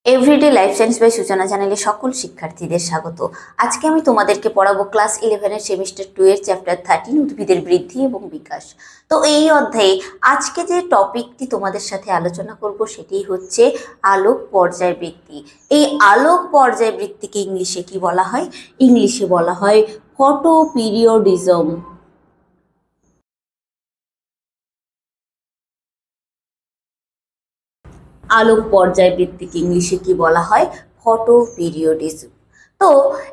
Everyday life science by সূচনা চ্যানেলে সকল শিক্ষার্থীদের স্বাগত। আজকে আমি তোমাদেরকে পড়াবো ক্লাস 11 সেমিস্টার 2 এর চ্যাপ্টার 13 উদ্ভিদের বৃদ্ধি এবং বিকাশ। তো এই অধ্যায়ে আজকে যে টপিকটি তোমাদের সাথে আলোচনা করব সেটি হচ্ছে আলোক পর্যায়বৃত্তি। এই আলোক পর্যায়বৃত্তিকে ইংলিশে কি বলা হয়? ইংলিশে বলা হয় ফটোপিরিওডিজম। আলোক পর্যায়বৃত্তিকে ইংলিশে কি বলা হয়? ফটোপিরিওডিজম। তো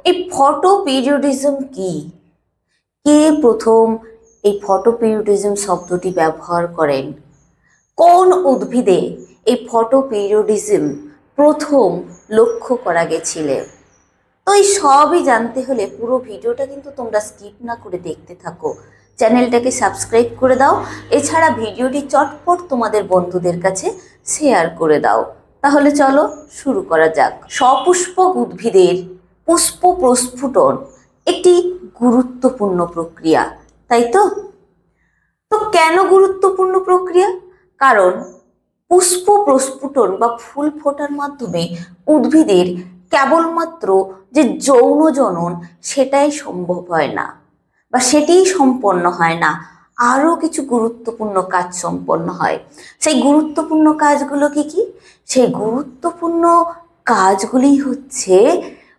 এই ফটোপিরিওডিজম কি? কে প্রথম এই ফটোপিরিওডিজম শব্দটি ব্যবহার করেন? কোন উদ্ভিদে এই ফটোপিরিওডিজম প্রথম লক্ষ্য করা গেছিল? তো এই সবই জানতে হলে পুরো ভিডিওটা কিন্তু তোমরা স্কিপ না করে দেখতে থাকো। চ্যানেলটাকে সাবস্ক্রাইব করে দাও, এছাড়া ভিডিওটি চটপট তোমাদের বন্ধুদের কাছে শেয়ার করে দাও। তাহলে চলো শুরু করা যাক। সপুষ্পক উদ্ভিদের পুষ্প প্রস্ফুটন একটি গুরুত্বপূর্ণ প্রক্রিয়া, তাই তো? তো কেন গুরুত্বপূর্ণ প্রক্রিয়া? কারণ পুষ্প প্রস্ফুটন বা ফুল ফোটার মাধ্যমে উদ্ভিদের কেবলমাত্র যে যৌন জনন সেটাই সম্ভব হয় না বা সেটিই সম্পন্ন হয় না, আরও কিছু গুরুত্বপূর্ণ কাজ সম্পন্ন হয়। সেই গুরুত্বপূর্ণ কাজগুলো কি কি? সেই গুরুত্বপূর্ণ কাজগুলি হচ্ছে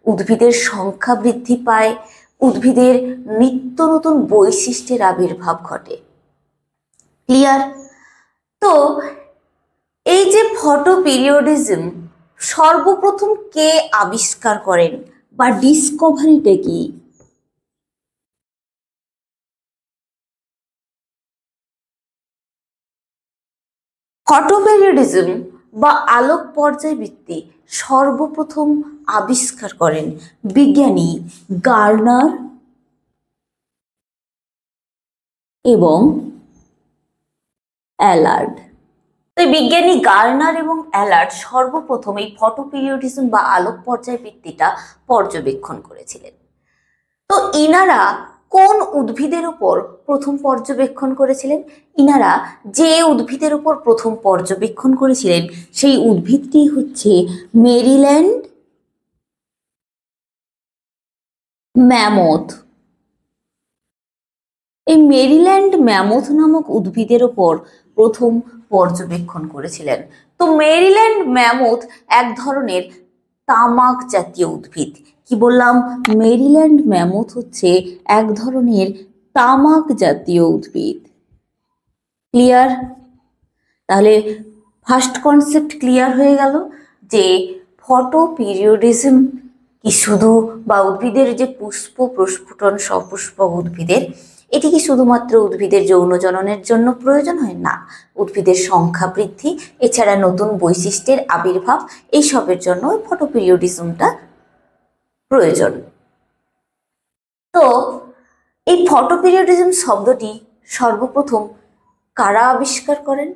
উদ্ভিদের সংখ্যা বৃদ্ধি পায়, উদ্ভিদের নিত্য নতুন বৈশিষ্ট্যের আবির্ভাব ঘটে। ক্লিয়ার? তো এই যে ফটোপিরিওডিজম সর্বপ্রথম কে আবিষ্কার করেন বা ডিসকভারিটা কি? ফটোপিরিওডিজম বা আলোক পর্যায়বৃত্তি সর্বপ্রথম আবিষ্কার করেন বিজ্ঞানী গার্নার এবং অ্যালার্ড। তো বিজ্ঞানী গার্নার এবং অ্যালার্ড সর্বপ্রথম এই ফটোপিরিওডিজম বা আলোক পর্যায়বৃত্তিটা পর্যবেক্ষণ করেছিলেন। তো ইনারা কোন উদ্ভিদের উপর প্রথম পর্যবেক্ষণ করেছিলেন? ইনারা যে উদ্ভিদের উপর প্রথম পর্যবেক্ষণ করেছিলেন সেই উদ্ভিদটি হচ্ছে মেরিল্যান্ড ম্যামথ। এই মেরিল্যান্ড ম্যামথ নামক উদ্ভিদের উপর প্রথম পর্যবেক্ষণ করেছিলেন। তো মেরিল্যান্ড ম্যামথ এক ধরনের তামাক জাতীয় উদ্ভিদ। কি বললাম? মেরিল্যান্ড ম্যামথ হচ্ছে এক ধরনের তামাক জাতীয় উদ্ভিদ। ক্লিয়ার? তাহলে ফার্স্ট কনসেপ্ট ক্লিয়ার হয়ে গেল যে ফটোপিরিওডিজম কি শুধু বা উদ্ভিদের যে পুষ্প প্রস্ফুটন সপুষ্পক উদ্ভিদের, এটি কি শুধুমাত্র উদ্ভিদের যৌন জননের জন্য প্রয়োজন হয়? না, উদ্ভিদের সংখ্যা বৃদ্ধি, এছাড়া নতুন বৈশিষ্ট্যের আবির্ভাব, এইসবের জন্য ফটোপিরিওডিজমটা প্রয়োজন। তো এই ফটোপিরিওডিজম শব্দটি সর্বপ্রথম কারা আবিষ্কার করেন?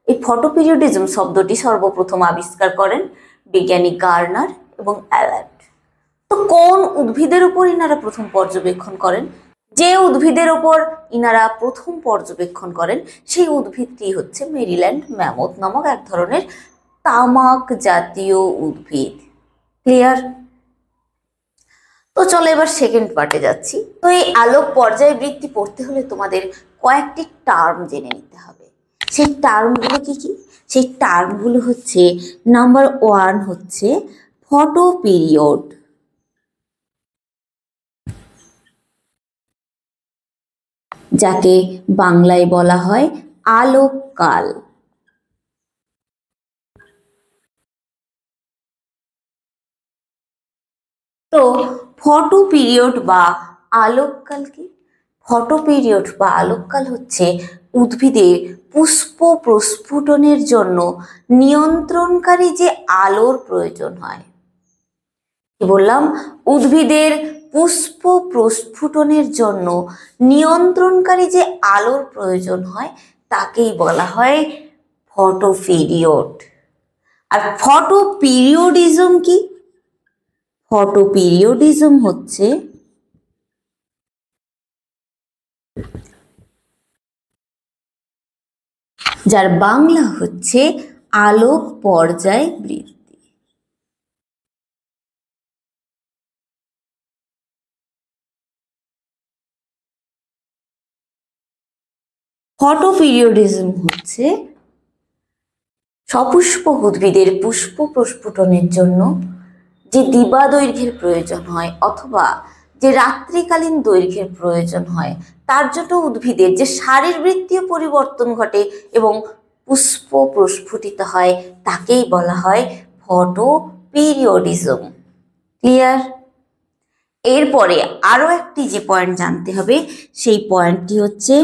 এই ফটোপিরিওডিজম শব্দটি সর্বপ্রথম আবিষ্কার করেন বিজ্ঞানী গার্নার এবং অ্যালার্ড। তো কোন উদ্ভিদের উপর ইনারা প্রথম পর্যবেক্ষণ করেন? যে উদ্ভিদের উপর ইনারা প্রথম পর্যবেক্ষণ করেন সেই উদ্ভিদটি হচ্ছে মেরিল্যান্ড ম্যামথ নামক এক ধরনের তামাক জাতীয় উদ্ভিদ। ক্লিয়ার? তো চলো এবার সেকেন্ড পার্টে যাচ্ছি। তো এই আলোক পর্যায়বৃত্তি পড়তে হলে তোমাদের কয়েকটি টার্ম জেনে নিতে হবে। সেই টার্মগুলো কি কি? সেই টার্মগুলো হচ্ছে, নাম্বার 1 হচ্ছে ফটো পিরিয়ড, যাকে বাংলায় বলা হয় আলোককাল। তো ফটো পিরিয়ড বা আলোককাল কি? ফটো পিরিয়ড বা আলোককাল হচ্ছে উদ্ভিদের পুষ্প প্রস্ফুটনের জন্য নিয়ন্ত্রণকারী যে আলোর প্রয়োজন হয়। কি বললাম? উদ্ভিদের পুষ্প প্রস্ফুটনের জন্য নিয়ন্ত্রণকারী যে আলোর প্রয়োজন হয় তাকেই বলা হয় ফটো পিরিয়ড। আর ফটো পিরিয়ডিজম কি? ফটোপিরিওডিজম হচ্ছে যার বাংলা হচ্ছে আলোক পর্যায় বৃত্তি। ফটোপিরিয়ডিজম হচ্ছে সপুষ্পক উদ্ভিদের পুষ্প প্রস্ফুটনের জন্য যে দিবা দৈর্ঘ্যের প্রয়োজন হয় অথবা যে রাত্রিকালীন দৈর্ঘ্যের প্রয়োজন হয় তার জন্য উদ্ভিদের যে শারীরবৃত্তীয় পরিবর্তন ঘটে এবং পুষ্প প্রস্ফুটিত হয় তাকেই বলা হয় ফটোপিরিয়ডিজম। ক্লিয়ার? এরপরে আরো একটি যে পয়েন্ট জানতে হবে সেই পয়েন্টটি হচ্ছে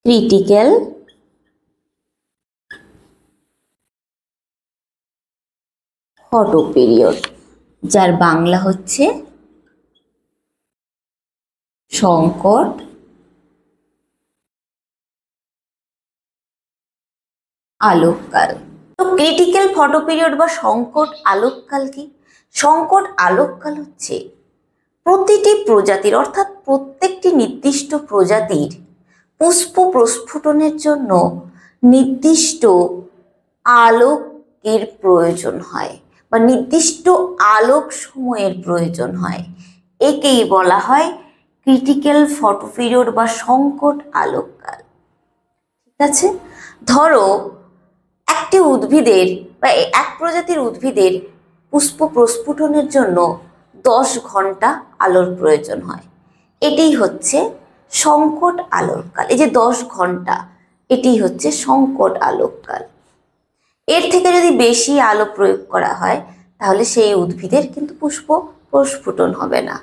ক্রিটিক্যাল ফটোপিরিয়ড, যার বাংলা হচ্ছে সংকট আলোককাল। তো ক্রিটিক্যাল ফটোপিরিয়ড বা সংকট আলোককাল কি? সংকট আলোককাল হচ্ছে প্রতিটি প্রজাতির অর্থাৎ প্রত্যেকটি নির্দিষ্ট প্রজাতির পুষ্প প্রস্ফুটনের জন্য নির্দিষ্ট আলোকের প্রয়োজন হয় বা নির্দিষ্ট আলোক সময়ের প্রয়োজন হয়। একেই বলা হয় ক্রিটিক্যাল ফটোপিরিয়ড বা সংকট আলোককাল। ঠিক আছে? ধরো একটি উদ্ভিদের বা এক প্রজাতির উদ্ভিদের পুষ্প প্রস্ফুটনের জন্য 10 ঘন্টা আলোর প্রয়োজন হয়। এটাই হচ্ছে সংকট আলোককাল। এই যে 10 ঘন্টা, এটি হচ্ছে সংকট আলোককাল। এর থেকে যদি বেশি আলো প্রয়োগ করা হয় তাহলে সেই উদ্ভিদের কিন্তু পুষ্প প্রস্ফুটন হবে না।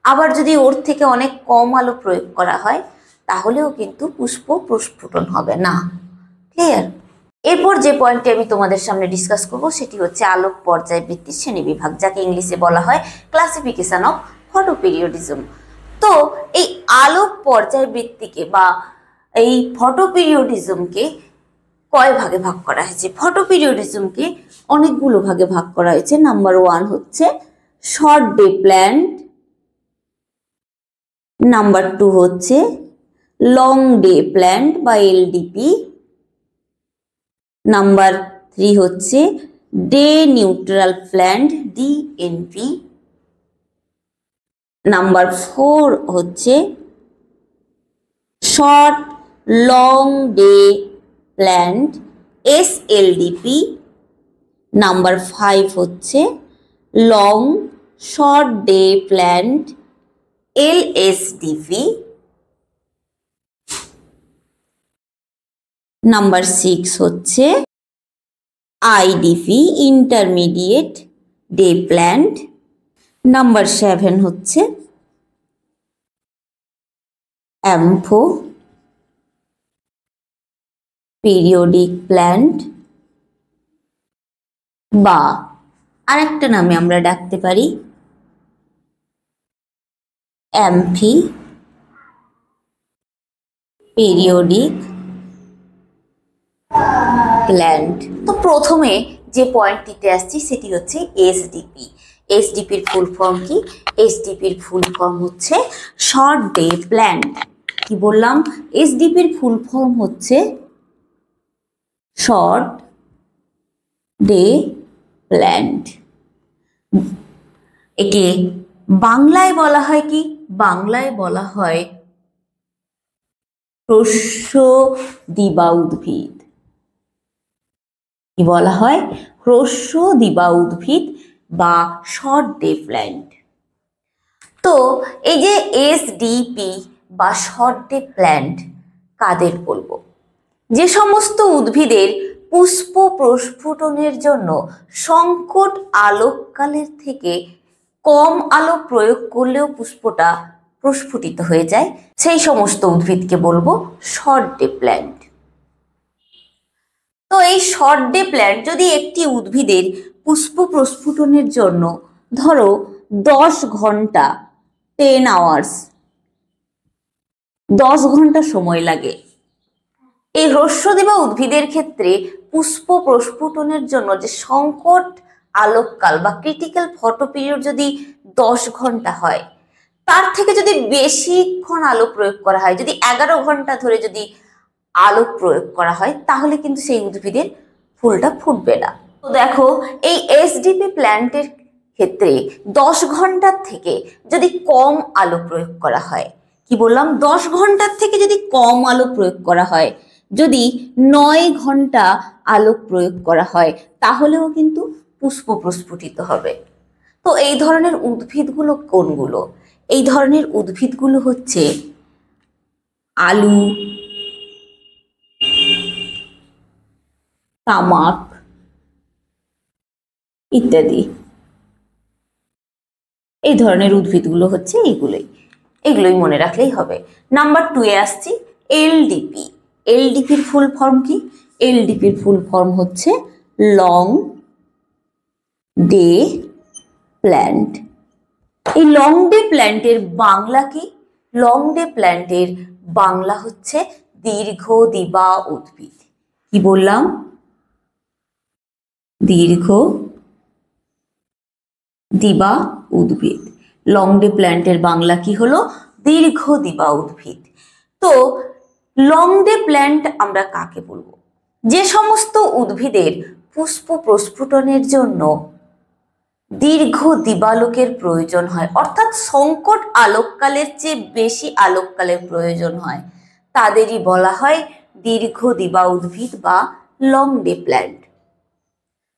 আবার যদি ওর থেকে অনেক কম আলো প্রয়োগ করা হয় তাহলেও কিন্তু পুষ্প প্রস্ফুটন হবে না। ক্লিয়ার? এরপর যে পয়েন্টটি আমি তোমাদের সামনে ডিসকাস করব সেটি হচ্ছে আলোক পর্যায়বৃত্তির শ্রেণীবিভাগ, যাকে ইংলিশে বলা হয় ক্লাসিফিকেশন অফ ফটোপিরিয়ডিজম। তো এই আলোক পর্যায়বৃত্তিকে বা এই ফটোপিরিয়ডিজমকে কয় ভাগে ভাগ করা হয়েছে? ফটোপিরিয়ডিজমকে অনেকগুলো ভাগে ভাগ করা হয়েছে। নাম্বার 1 হচ্ছে শর্ট ডে প্ল্যান্ট, নাম্বার 2 হচ্ছে লং ডে প্ল্যান্ট বা এলডিপি, নাম্বার 3 হচ্ছে day neutral plant DNP, number 4 হচ্ছে short long day plant SLDP, number 5 হচ্ছে long short day plant LSDP, number 6 হচ্ছে IDP intermediate day plant, number 7 হচ্ছে অ্যাম্ফো periodic plant বা আরেকটা নামে আমরা ডাকতে পারি অ্যাম্ফি পিরিয়ডিক প্ল্যান্ট। তো প্রথমে যে পয়েন্টটিতে আসছি সেটি হচ্ছে এসডিপি। এসডিপির ফুল ফর্ম কি? এসডিপির ফুল ফর্ম হচ্ছে শর্ট ডে প্ল্যান্ট। কি বললাম? এসডিপির ফুল ফর্ম হচ্ছে শর্ট ডে প্ল্যান্ট। একে বাংলায় বলা হয় কি? বাংলায় বলা হয় হ্রস্ব দিবা উদ্ভিদ। কি বলা হয়? হ্রস্ব দিবা উদ্ভিদ বা শর্ট ডে প্ল্যান্ট। তো এই যে এসডিপি বা শর্ট ডে প্ল্যান্ট কাদের বলবো? যে সমস্ত উদ্ভিদের পুষ্প প্রস্ফুটনের জন্য সংকট আলোককালের থেকে কম আলো প্রয়োগ করলেও পুষ্পটা প্রস্ফুটিত হয়ে যায়, সেই সমস্ত উদ্ভিদকে বলবো শর্ট ডে প্ল্যান্ট। তো এই শর্ট ডে প্ল্যান্ট যদি একটি উদ্ভিদের পুষ্প প্রস্ফুটনের জন্য ধরো 10 ঘন্টা 10 আওয়ার্স 10 ঘন্টা সময় লাগে, এই হ্রস্বদিবা উদ্ভিদের ক্ষেত্রে পুষ্প প্রস্ফুটনের জন্য যে সংকট আলোককাল বা ক্রিটিক্যাল ফটোপিরিয়ড যদি 10 ঘন্টা হয়, তার থেকে যদি বেশিক্ষণ আলো প্রয়োগ করা হয়, যদি 11 ঘন্টা ধরে যদি আলো প্রয়োগ করা হয়, তাহলে কিন্তু সেই উদ্ভিদের ফুলটা ফুটবে না। তো দেখো এই এসডিপি প্ল্যান্টের ক্ষেত্রে 10 ঘন্টার থেকে যদি কম আলো প্রয়োগ করা হয়, কি বললাম, 10 ঘন্টার থেকে যদি কম আলো প্রয়োগ করা হয়, যদি 9 ঘন্টা আলো প্রয়োগ করা হয়, তাহলেও কিন্তু পুষ্প প্রস্ফুটিত হবে। তো এই ধরনের উদ্ভিদগুলো কোনগুলো? এই ধরনের উদ্ভিদগুলো হচ্ছে আলু, তামাক ইত্যাদি। এই ধরনের উদ্ভিদগুলো হচ্ছে এগুলোই মনে রাখলেই হবে। নাম্বার 2 এ আসছি, এলডিপি। এলডিপির ফুল ফর্ম কি? এলডিপির ফুল ফর্ম হচ্ছে লং ডে প্ল্যান্ট। এই লং ডে প্ল্যান্টের বাংলা কি? লং ডে প্ল্যান্টের বাংলা হচ্ছে দীর্ঘ দিবা উদ্ভিদ। কি বললাম? দীর্ঘ দিবা উদ্ভিদ। লং ডে প্ল্যান্টের বাংলা কি হলো? দীর্ঘ দিবা উদ্ভিদ। তো লং ডে প্ল্যান্ট আমরা কাকে বলবো? যে সমস্ত উদ্ভিদের পুষ্প প্রস্ফুটনের জন্য দীর্ঘ দিবালোকের প্রয়োজন হয়, অর্থাৎ সংকট আলোককালের চেয়ে বেশি আলোককালের প্রয়োজন হয়, তাদেরই বলা হয় দীর্ঘ দিবা উদ্ভিদ বা লং ডে প্ল্যান্ট।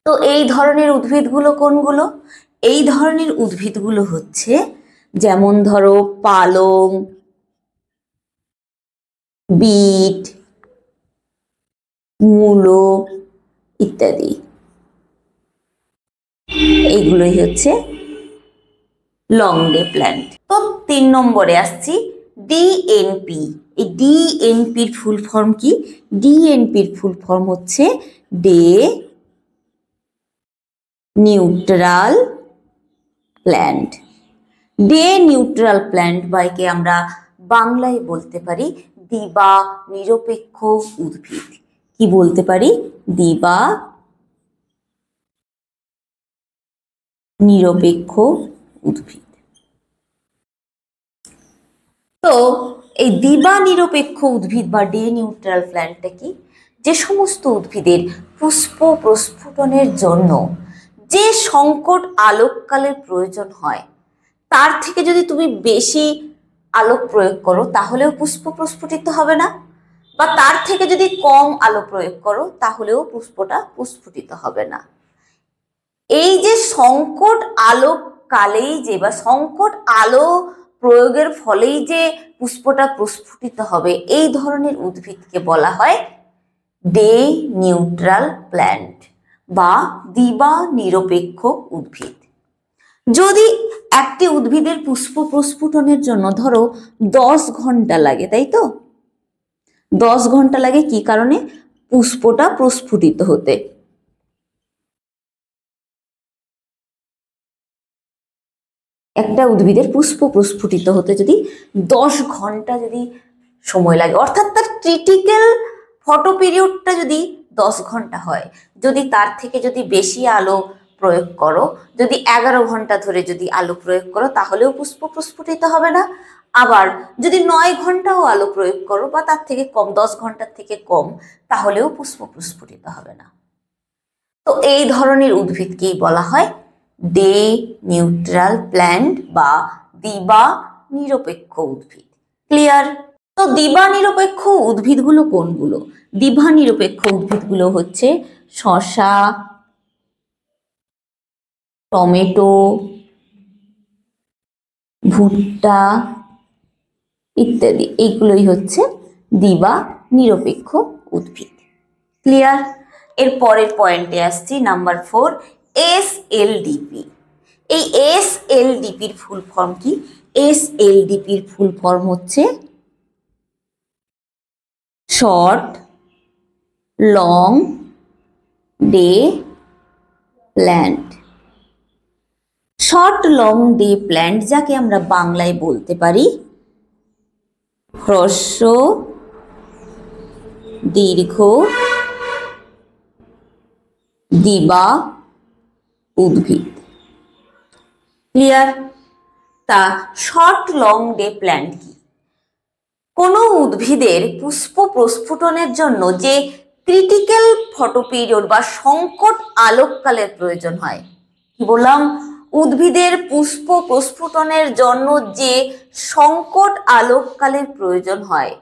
তো এই ধরনের উদ্ভিদগুলো কোনগুলো? এই ধরনের উদ্ভিদগুলো হচ্ছে, যেমন ধরো পালং, বিট, মূলো ইত্যাদি। এইগুলোই হচ্ছে লং ডে প্ল্যান্ট। তো 3 নম্বরে আসছি, ডিএনপি। এই ডিএনপির ফুল ফর্ম কি? ডিএনপির ফুল ফর্ম হচ্ছে day neutral plant. Day neutral plant বাইকে আমরা বাংলায় বলতে পারি দিবা নিরপেক্ষ উদ্ভিদ। কি বলতে পারি? দিবা নিরপেক্ষ উদ্ভিদ। তো এই দিবা নিরপেক্ষ উদ্ভিদ বা ডে নিউট্রাল প্ল্যান্টটা কি? যে সমস্ত উদ্ভিদের পুষ্প প্রস্ফুটনের জন্য যে সংকট আলোককালের প্রয়োজন হয়, তার থেকে যদি তুমি বেশি আলোক প্রয়োগ করো তাহলেও পুষ্প প্রস্ফুটিত হবে না, বা তার থেকে যদি কম আলো প্রয়োগ করো তাহলেও পুষ্পটা প্রস্ফুটিত হবে না। এই যে সংকট আলোককালেই যে বা সংকট আলো প্রয়োগের ফলেই যে পুষ্পটা প্রস্ফুটিত হবে, এই ধরনের উদ্ভিদকে বলা হয় ডে নিউট্রাল প্ল্যান্ট বা দিবা নিরপেক্ষ উদ্ভিদ। যদি একটি উদ্ভিদের পুষ্প প্রস্ফুটনের জন্য ধরো 10 ঘন্টা লাগে, তাই তো? 10 ঘন্টা লাগে কি কারণে? পুষ্পটা প্রস্ফুটিত হতে। একটা উদ্ভিদের পুষ্প প্রস্ফুটিত হতে যদি 10 ঘন্টা যদি সময় লাগে, অর্থাৎ তার ক্রিটিক্যাল ফটো পিরিয়ডটা যদি 10 ঘন্টা হয়, যদি তার থেকে যদি বেশি আলো প্রয়োগ করো, যদি 11 ঘন্টা ধরে যদি আলো প্রয়োগ করো, তাহলেও পুষ্প প্রস্ফুটিত হবে না। আবার যদি 9 ঘন্টাও আলো প্রয়োগ করো বা তার থেকে কম, 10 ঘন্টার থেকে কম, তাহলেও পুষ্প প্রস্ফুটিত হবে না। তো এই ধরনের উদ্ভিদকেই বলা হয় ডে নিউট্রাল প্ল্যান্ট বা দিবা নিরপেক্ষ উদ্ভিদ। ক্লিয়ার? তো দিবা নিরপেক্ষ উদ্ভিদগুলো কোনগুলো? দিবা নিরপেক্ষ উদ্ভিদগুলো হচ্ছে শসা, টমেটো, ভুট্টা ইত্যাদি। এইগুলোই হচ্ছে দিবা নিরপেক্ষ উদ্ভিদ। ক্লিয়ার? এর পরের পয়েন্টে আসছি, নাম্বার 4, এসএলডিপি। এই এসএলডিপির ফুল ফর্ম কি? এসএলডিপির ফুল ফর্ম হচ্ছে short long day plant. Short long day plant, যাকে আমরা বাংলায় বলতে পারি হ্রস্ব দীর্ঘ দিবা উদ্ভিদ। ক্লিয়ার? তা শর্ট লং ডে প্ল্যান্ট কি? কোনো উদ্ভিদের পুষ্প প্রস্ফুটনের জন্য যে ক্রিটিক্যাল ফটো পিরিয়ড বা সংকট আলোককালের প্রয়োজন হয়, কি বললাম? উদ্ভিদের পুষ্প প্রস্ফুটনের জন্য যে সংকট আলোককালের প্রয়োজন হয়,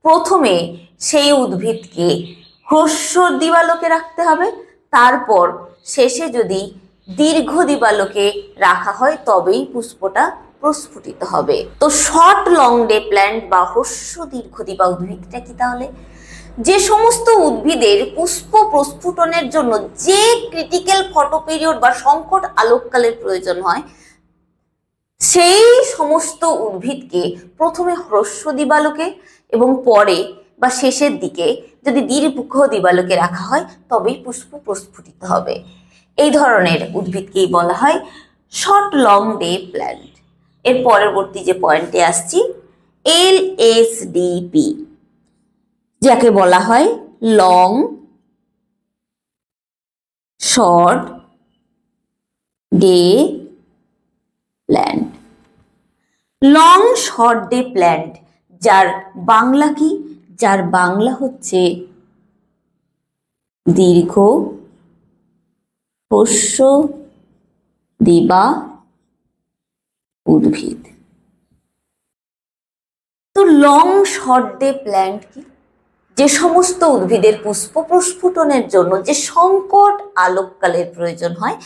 প্রথমে সেই উদ্ভিদকে হ্রস্ব দিবালোকে রাখতে হবে, তারপর শেষে যদি দীর্ঘ দিবালোকে রাখা হয় তবেই পুষ্পটা প্রস্ফুটিত হবে। তো শর্ট লং ডে প্ল্যান্ট বা হ্রস্ব দীর্ঘ দিবা উদ্ভিদটা কি তাহলে? যে সমস্ত উদ্ভিদের পুষ্প প্রস্ফুটনের জন্য যে ক্রিটিক্যাল ফটো পিরিয়ড বা সংকট আলোককালের প্রয়োজন হয়, সেই সমস্ত উদ্ভিদকে প্রথমে হ্রস্ব দিবালোকে এবং পরে বা শেষের দিকে যদি দীর্ঘ দিবালোকে রাখা হয় তবেই পুষ্প প্রস্ফুটিত হবে। এই ধরনের উদ্ভিদকেই বলা হয় শর্ট লং ডে প্ল্যান্ট। এর পরবর্তী যে পয়েন্টে আসছি, LSDP, যাকে বলা হয় long short day plant. Long short day plant যার বাংলা কি? যার বাংলা হচ্ছে দীর্ঘ হ্রস্ব দিবা উদ্ভিদ। তো লং শর্ট ডে প্ল্যান্ট কি? যে সমস্ত উদ্ভিদের পুষ্প প্রস্ফুটনের জন্য যে সংকট আলোককালের প্রয়োজন হয়,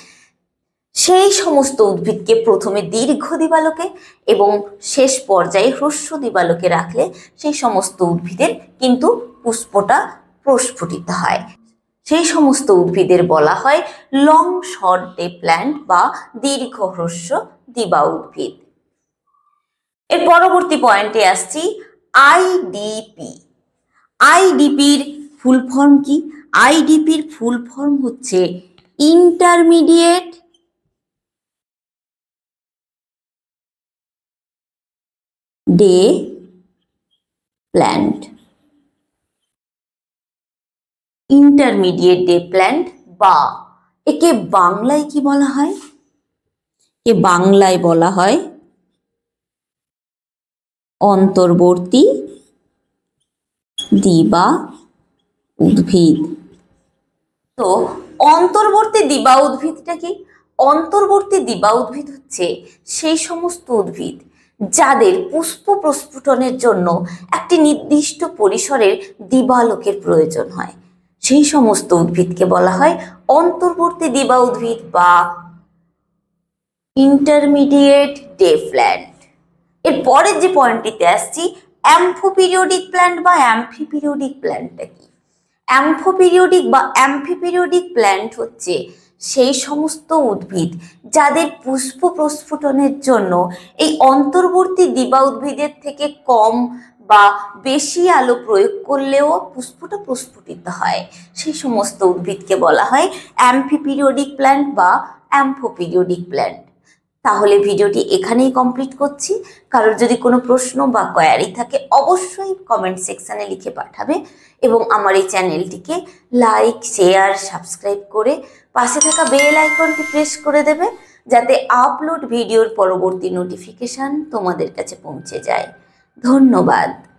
সেই সমস্ত উদ্ভিদকে প্রথমে দীর্ঘ দিবালোকে এবং শেষ পর্যায়ে হ্রস্ব দিবালোকে রাখলে সেই সমস্ত উদ্ভিদের কিন্তু পুষ্পটা প্রস্ফুটিত হয়। সেই সমস্ত উদ্ভিদের বলা হয় লং শর্ট ডে প্ল্যান্ট বা দীর্ঘ হ্রস্ব দিবা উদ্ভিদ। এর পরবর্তী পয়েন্টে আসছি, আইডিপি। আইডিপির ফুল ফর্ম কি? আইডিপির ফুল ফর্ম হচ্ছে intermediate day plant. Intermediate day plant বা একে বাংলায় কি বলা হয়? একে বাংলায় বলা হয় অন্তর্বর্তী দিবা উদ্ভিদ। তো অন্তর্বর্তী দিবা উদ্ভিদটা কি? অন্তর্বর্তী দিবা উদ্ভিদ হচ্ছে সেই সমস্ত উদ্ভিদ যাদের পুষ্প প্রস্ফুটনের জন্য একটি নির্দিষ্ট পরিসরের দিবালোকের প্রয়োজন হয়, সেই সমস্ত উদ্ভিদকে বলা হয় অন্তর্বর্তী দিবা উদ্ভিদ বা ইন্টারমিডিয়েট ডে প্ল্যান্ট। এর পরের যে পয়েন্টটিতে আসছি, অ্যাম্ফোপিরিয়ডিক প্ল্যান্ট বা অ্যাম্ফিপিরিয়ডিক প্ল্যান্টটা কি? অ্যাম্ফোপিরিয়ডিক বা অ্যাম্ফিপিরিয়ডিক প্ল্যান্ট হচ্ছে সেই সমস্ত উদ্ভিদ যাদের পুষ্প প্রস্ফুটনের জন্য এই অন্তর্বর্তী দিবা উদ্ভিদের থেকে কম বা বেশি আলো প্রয়োগ করলেও পুষ্পটা প্রস্ফুটিত হয়, সেই সমস্ত উদ্ভিদকে বলা হয় অ্যাম্ফিপিরিয়ডিক প্ল্যান্ট বা অ্যাম্ফোপিরিয়ডিক প্ল্যান্ট। তাহলে ভিডিওটি এখানেই কমপ্লিট করছি। কারোর যদি কোনো প্রশ্ন বা কোয়ারি থাকে অবশ্যই কমেন্ট সেকশানে লিখে পাঠাবে এবং আমার এই চ্যানেলটিকে লাইক, শেয়ার, সাবস্ক্রাইব করে পাশে থাকা বেল আইকনটি প্রেস করে দেবে, যাতে আপলোড ভিডিওর পরবর্তী নোটিফিকেশান তোমাদের কাছে পৌঁছে যায়। ধন্যবাদ।